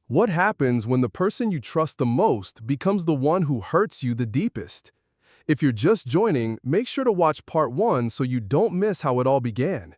What happens when the person you trust the most becomes the one who hurts you the deepest? If you're just joining, make sure to watch part 1 so you don't miss how it all began.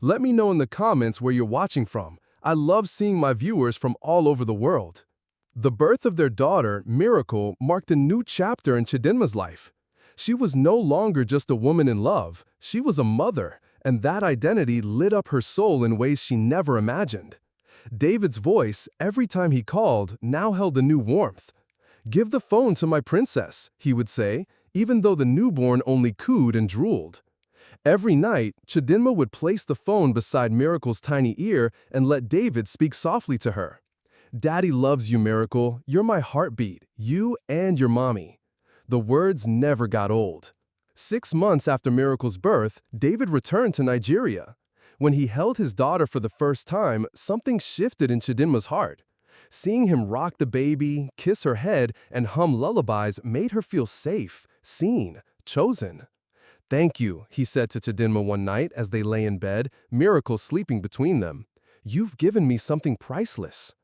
Let me know in the comments where you're watching from. I love seeing my viewers from all over the world. The birth of their daughter, Miracle, marked a new chapter in Chidinma's life. She was no longer just a woman in love, she was a mother, and that identity lit up her soul in ways she never imagined. David's voice, every time he called, now held a new warmth. "Give the phone to my princess," he would say, even though the newborn only cooed and drooled. Every night, Chidinma would place the phone beside Miracle's tiny ear and let David speak softly to her. "Daddy loves you, Miracle. You're my heartbeat, you and your mommy." The words never got old. 6 months after Miracle's birth, David returned to Nigeria. When he held his daughter for the first time, something shifted in Chidinma's heart. Seeing him rock the baby, kiss her head, and hum lullabies made her feel safe, seen, chosen. "Thank you," he said to Chidinma one night as they lay in bed, Miracle sleeping between them. "You've given me something priceless."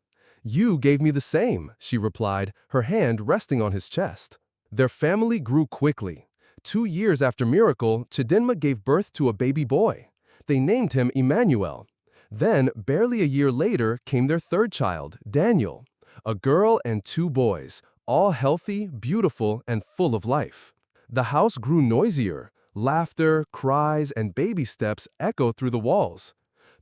"You gave me the same," she replied, her hand resting on his chest. Their family grew quickly. 2 years after Miracle, Chidinma gave birth to a baby boy. They named him Emmanuel. Then, barely a year later, came their third child, Daniel. A girl and 2 boys, all healthy, beautiful, and full of life. The house grew noisier. Laughter, cries, and baby steps echoed through the walls.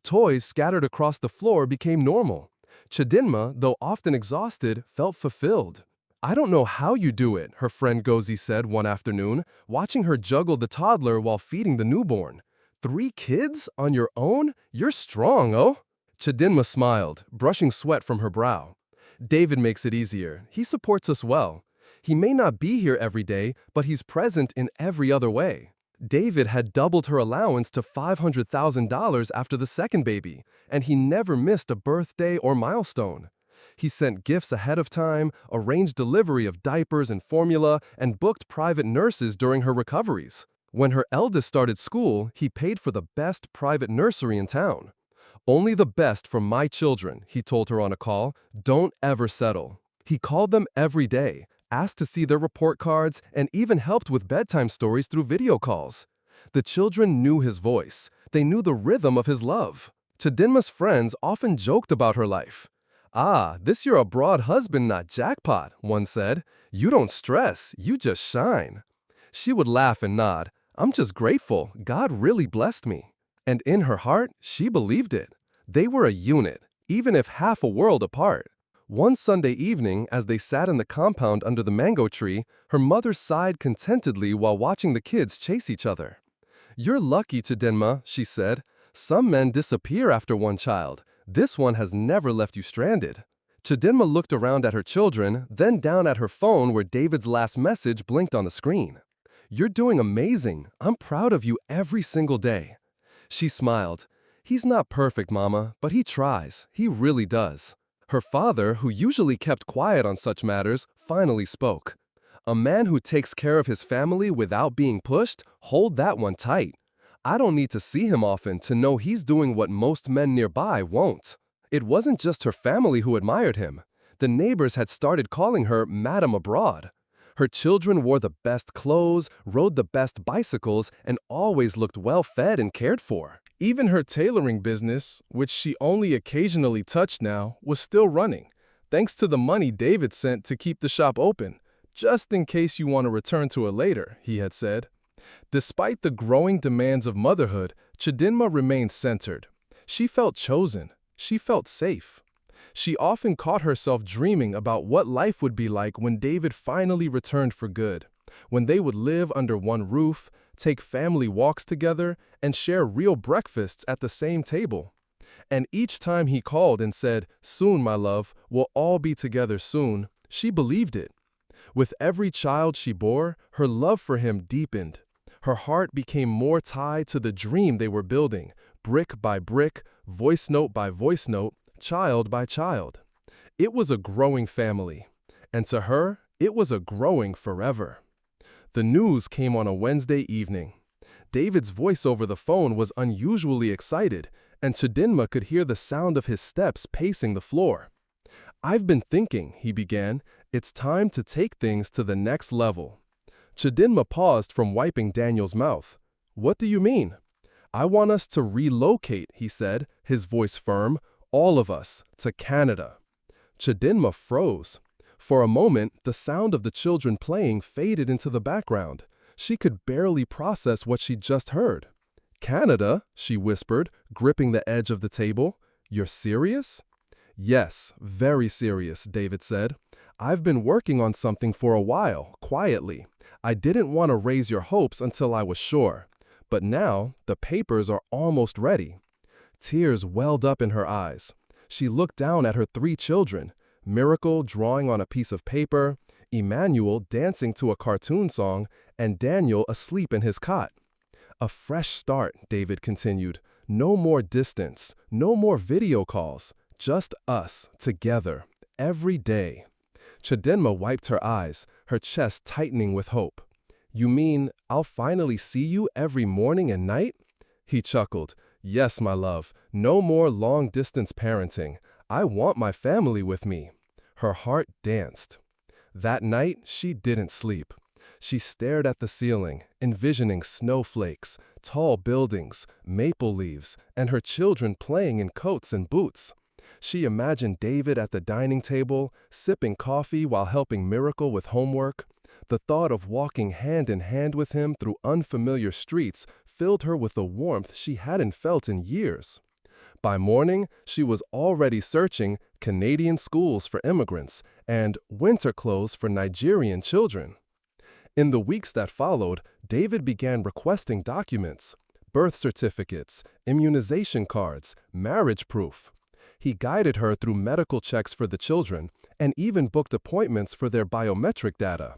Toys scattered across the floor became normal. Chidinma, though often exhausted, felt fulfilled. "I don't know how you do it," her friend Gozi said one afternoon, watching her juggle the toddler while feeding the newborn. "3 kids? On your own? You're strong, oh?" Chidinma smiled, brushing sweat from her brow. "David makes it easier. He supports us well. He may not be here every day, but he's present in every other way." David had doubled her allowance to $500,000 after the second baby, and he never missed a birthday or milestone. He sent gifts ahead of time, arranged delivery of diapers and formula, and booked private nurses during her recoveries. When her eldest started school, he paid for the best private nursery in town. "Only the best for my children," he told her on a call. "Don't ever settle." He called them every day, asked to see their report cards, and even helped with bedtime stories through video calls. The children knew his voice. They knew the rhythm of his love. Chidinma's friends often joked about her life. "Ah, this you're a broad husband, not jackpot," one said. "You don't stress, you just shine." She would laugh and nod. "I'm just grateful. God really blessed me." And in her heart, she believed it. They were a unit, even if half a world apart. One Sunday evening, as they sat in the compound under the mango tree, her mother sighed contentedly while watching the kids chase each other. "You're lucky, Chidinma," she said. "Some men disappear after one child. This one has never left you stranded." Chidinma looked around at her children, then down at her phone where David's last message blinked on the screen. "You're doing amazing. I'm proud of you every single day." She smiled. "He's not perfect, Mama, but he tries. He really does." Her father, who usually kept quiet on such matters, finally spoke. "A man who takes care of his family without being pushed, hold that one tight. I don't need to see him often to know he's doing what most men nearby won't." It wasn't just her family who admired him. The neighbors had started calling her Madam Abroad. Her children wore the best clothes, rode the best bicycles, and always looked well-fed and cared for. Even her tailoring business, which she only occasionally touched now, was still running, thanks to the money David sent to keep the shop open, just in case you want to return to it later, he had said. Despite the growing demands of motherhood, Chidinma remained centered. She felt chosen. She felt safe. She often caught herself dreaming about what life would be like when David finally returned for good, when they would live under one roof, take family walks together, and share real breakfasts at the same table. And each time he called and said, "Soon, my love, we'll all be together soon," she believed it. With every child she bore, her love for him deepened. Her heart became more tied to the dream they were building, brick by brick, voice note by voice note, child by child. It was a growing family, and to her, it was a growing forever. The news came on a Wednesday evening. David's voice over the phone was unusually excited, and Chidinma could hear the sound of his steps pacing the floor. I've been thinking, he began, it's time to take things to the next level. Chidinma paused from wiping Daniel's mouth. What do you mean? I want us to relocate, he said, his voice firm, all of us, to Canada. Chidinma froze. For a moment, the sound of the children playing faded into the background. She could barely process what she'd just heard. Canada, she whispered, gripping the edge of the table. You're serious? Yes, very serious, David said. I've been working on something for a while, quietly. I didn't want to raise your hopes until I was sure. But now, the papers are almost ready. Tears welled up in her eyes. She looked down at her 3 children, Miracle drawing on a piece of paper, Emmanuel dancing to a cartoon song, and Daniel asleep in his cot. A fresh start, David continued. No more distance, no more video calls, just us, together, every day. Chidinma wiped her eyes, her chest tightening with hope. You mean I'll finally see you every morning and night? He chuckled. Yes, my love, no more long-distance parenting. I want my family with me. Her heart danced. That night, she didn't sleep. She stared at the ceiling, envisioning snowflakes, tall buildings, maple leaves, and her children playing in coats and boots. She imagined David at the dining table, sipping coffee while helping Miracle with homework. The thought of walking hand in hand with him through unfamiliar streets filled her with a warmth she hadn't felt in years. By morning, she was already searching Canadian schools for immigrants and winter clothes for Nigerian children. In the weeks that followed, David began requesting documents, birth certificates, immunization cards, marriage proof. He guided her through medical checks for the children and even booked appointments for their biometric data.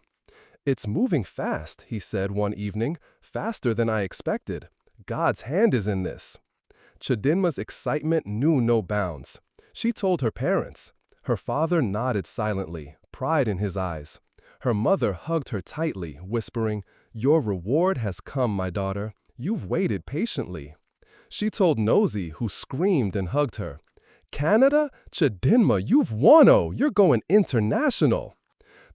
It's moving fast, he said one evening, faster than I expected. God's hand is in this. Chidinma's excitement knew no bounds. She told her parents. Her father nodded silently, pride in his eyes. Her mother hugged her tightly, whispering, Your reward has come, my daughter. You've waited patiently. She told Nosy, who screamed and hugged her. Canada? Chidinma, you've won-o! You're going international!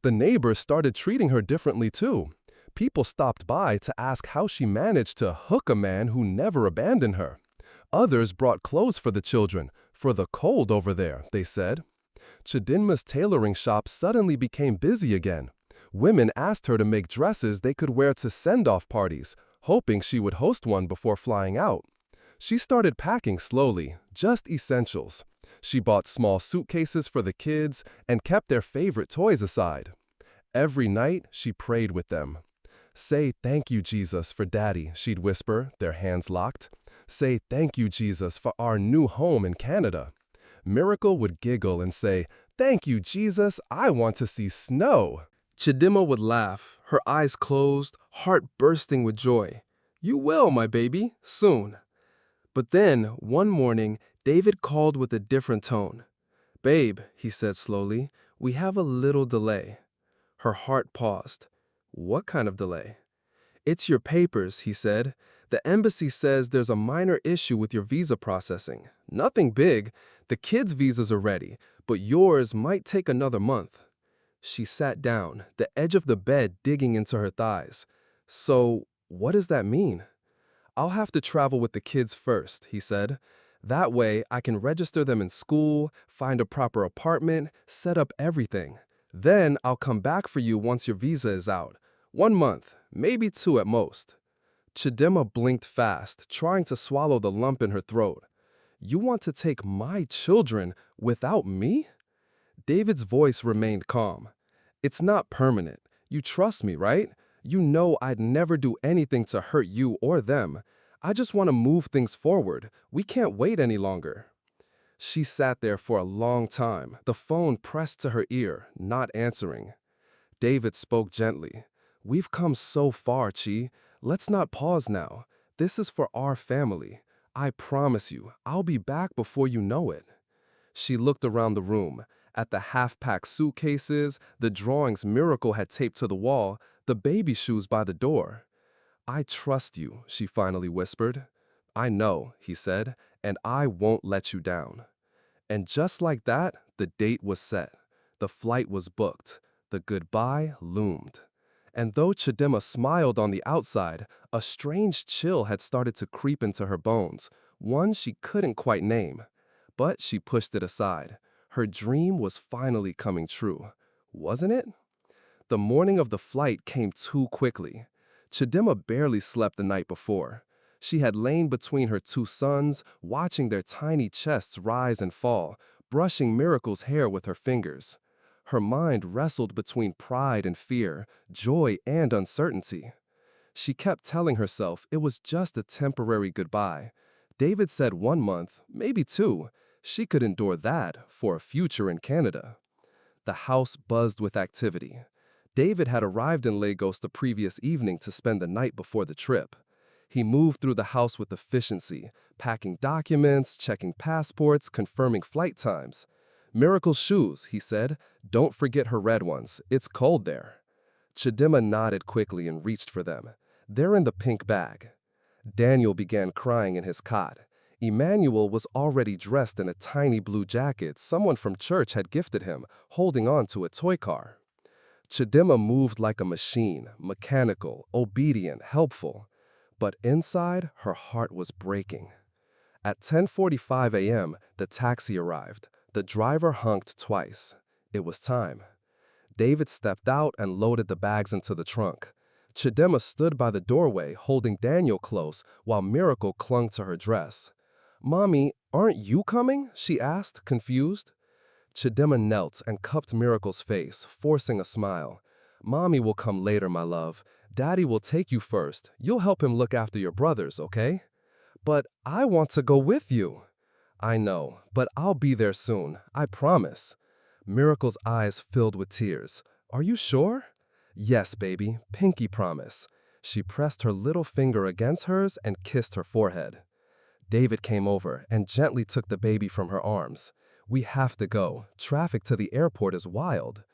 The neighbors started treating her differently too. People stopped by to ask how she managed to hook a man who never abandoned her. Others brought clothes for the children, for the cold over there, they said. Chidinma's tailoring shop suddenly became busy again. Women asked her to make dresses they could wear to send-off parties, hoping she would host one before flying out. She started packing slowly, just essentials. She bought small suitcases for the kids and kept their favorite toys aside. Every night, she prayed with them. Say thank you, Jesus, for Daddy, she'd whisper, their hands locked. Say thank you, Jesus, for our new home in Canada. Miracle would giggle and say, Thank you, Jesus, I want to see snow. Chidinma would laugh, her eyes closed, heart bursting with joy. You will, my baby, soon. But then, one morning, David called with a different tone. Babe, he said slowly, we have a little delay. Her heart paused. What kind of delay? It's your papers, he said. The embassy says there's a minor issue with your visa processing. Nothing big. The kids' visas are ready, but yours might take another month. She sat down, the edge of the bed digging into her thighs. So, what does that mean? I'll have to travel with the kids first, he said. That way, I can register them in school, find a proper apartment, set up everything. Then I'll come back for you once your visa is out. 1 month, maybe 2 at most. Chidinma blinked fast, trying to swallow the lump in her throat. You want to take my children without me? David's voice remained calm. It's not permanent. You trust me, right? You know I'd never do anything to hurt you or them. I just want to move things forward. We can't wait any longer. She sat there for a long time, the phone pressed to her ear, not answering. David spoke gently. We've come so far, Chi. Let's not pause now. This is for our family. I promise you, I'll be back before you know it. She looked around the room, at the half-packed suitcases, the drawings Miracle had taped to the wall, the baby shoes by the door. I trust you, she finally whispered. I know, he said, and I won't let you down. And just like that, the date was set. The flight was booked. The goodbye loomed. And though Chidima smiled on the outside, a strange chill had started to creep into her bones, one she couldn't quite name. But she pushed it aside. Her dream was finally coming true, wasn't it? The morning of the flight came too quickly. Chidima barely slept the night before. She had lain between her two sons, watching their tiny chests rise and fall, brushing Miracle's hair with her fingers. Her mind wrestled between pride and fear, joy and uncertainty. She kept telling herself it was just a temporary goodbye. David said 1 month, maybe 2. She could endure that for a future in Canada. The house buzzed with activity. David had arrived in Lagos the previous evening to spend the night before the trip. He moved through the house with efficiency, packing documents, checking passports, confirming flight times. Miracle's shoes, he said. Don't forget her red ones. It's cold there. Chidima nodded quickly and reached for them. They're in the pink bag. Daniel began crying in his cot. Emmanuel was already dressed in a tiny blue jacket someone from church had gifted him, holding on to a toy car. Chidima moved like a machine, mechanical, obedient, helpful. But inside, her heart was breaking. At 10:45 a.m., the taxi arrived. The driver honked twice. It was time. David stepped out and loaded the bags into the trunk. Chidima stood by the doorway, holding Daniel close, while Miracle clung to her dress. "Mommy, aren't you coming?" she asked, confused. Chidima knelt and cupped Miracle's face, forcing a smile. "Mommy will come later, my love. Daddy will take you first. You'll help him look after your brothers, okay?" "But I want to go with you." "I know, but I'll be there soon. I promise." Miracle's eyes filled with tears. "Are you sure?" "Yes, baby. Pinky promise." She pressed her little finger against hers and kissed her forehead. David came over and gently took the baby from her arms. "We have to go. Traffic to the airport is wild."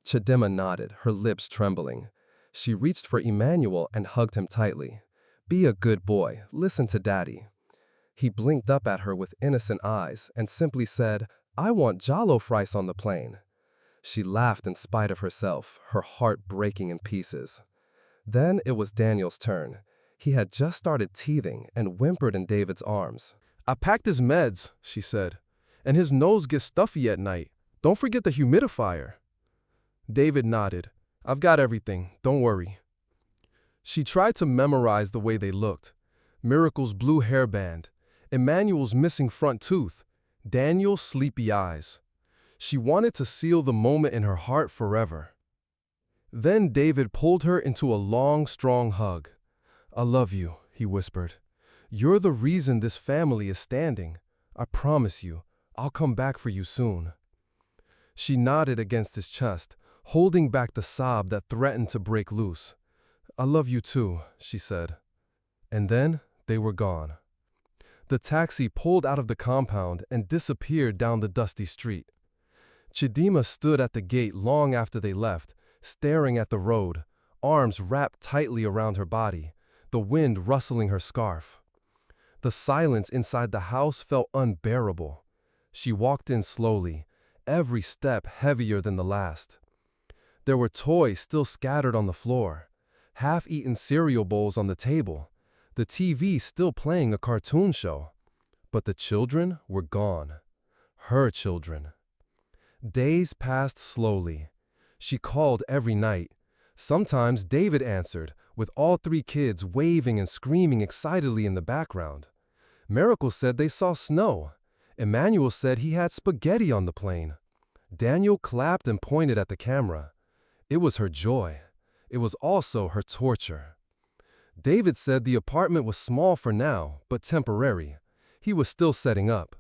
Chidima nodded, her lips trembling. She reached for Emmanuel and hugged him tightly. "Be a good boy. Listen to Daddy." He blinked up at her with innocent eyes and simply said, "I want jollof rice on the plane." She laughed in spite of herself, her heart breaking in pieces. Then it was Daniel's turn. He had just started teething and whimpered in David's arms. "I packed his meds," she said, "and his nose gets stuffy at night. Don't forget the humidifier." David nodded. "I've got everything, don't worry." She tried to memorize the way they looked. Miracle's blue hairband, Emmanuel's missing front tooth, Daniel's sleepy eyes. She wanted to seal the moment in her heart forever. Then David pulled her into a long, strong hug. "I love you," he whispered. "You're the reason this family is standing. I promise you, I'll come back for you soon." She nodded against his chest, holding back the sob that threatened to break loose. "I love you too," she said. And then they were gone. The taxi pulled out of the compound and disappeared down the dusty street. Chidima stood at the gate long after they left, staring at the road, arms wrapped tightly around her body, the wind rustling her scarf. The silence inside the house felt unbearable. She walked in slowly, every step heavier than the last. There were toys still scattered on the floor, half-eaten cereal bowls on the table, the TV still playing a cartoon show. But the children were gone. Her children. Days passed slowly. She called every night. Sometimes David answered, with all 3 kids waving and screaming excitedly in the background. Miracle said they saw snow. Emmanuel said he had spaghetti on the plane. Daniel clapped and pointed at the camera. It was her joy. It was also her torture. David said the apartment was small for now, but temporary. He was still setting up.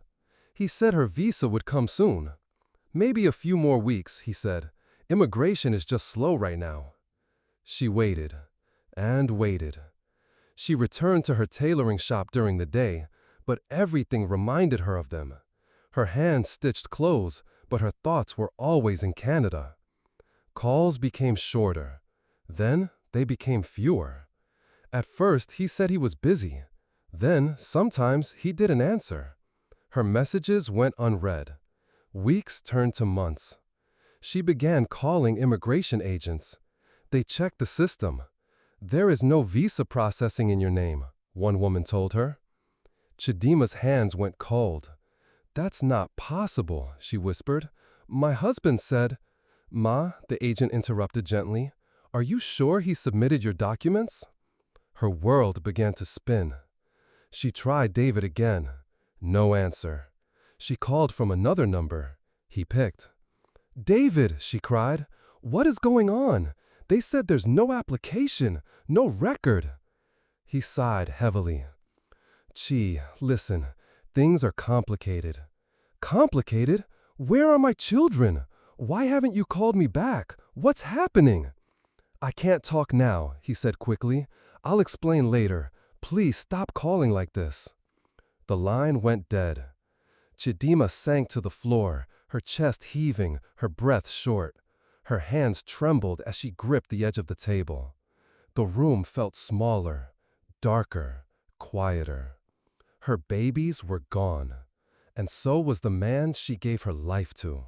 He said her visa would come soon. "Maybe a few more weeks," he said. "Immigration is just slow right now." She waited and waited. She returned to her tailoring shop during the day, but everything reminded her of them. Her hands stitched clothes, but her thoughts were always in Canada. Calls became shorter. Then they became fewer. At first, he said he was busy. Then, sometimes, he didn't answer. Her messages went unread. Weeks turned to months. She began calling immigration agents. They checked the system. "There is no visa processing in your name," one woman told her. Chidima's hands went cold. "That's not possible," she whispered. "My husband said—" "Ma," the agent interrupted gently, "are you sure he submitted your documents?" Her world began to spin. She tried David again. No answer. She called from another number. He picked. "David," she cried, "what is going on? They said there's no application, no record." He sighed heavily. "Chi, listen, things are complicated." "Complicated? Where are my children? Why haven't you called me back? What's happening?" "I can't talk now," he said quickly. "I'll explain later. Please stop calling like this." The line went dead. Chidima sank to the floor, her chest heaving, her breath short. Her hands trembled as she gripped the edge of the table. The room felt smaller, darker, quieter. Her babies were gone, and so was the man she gave her life to.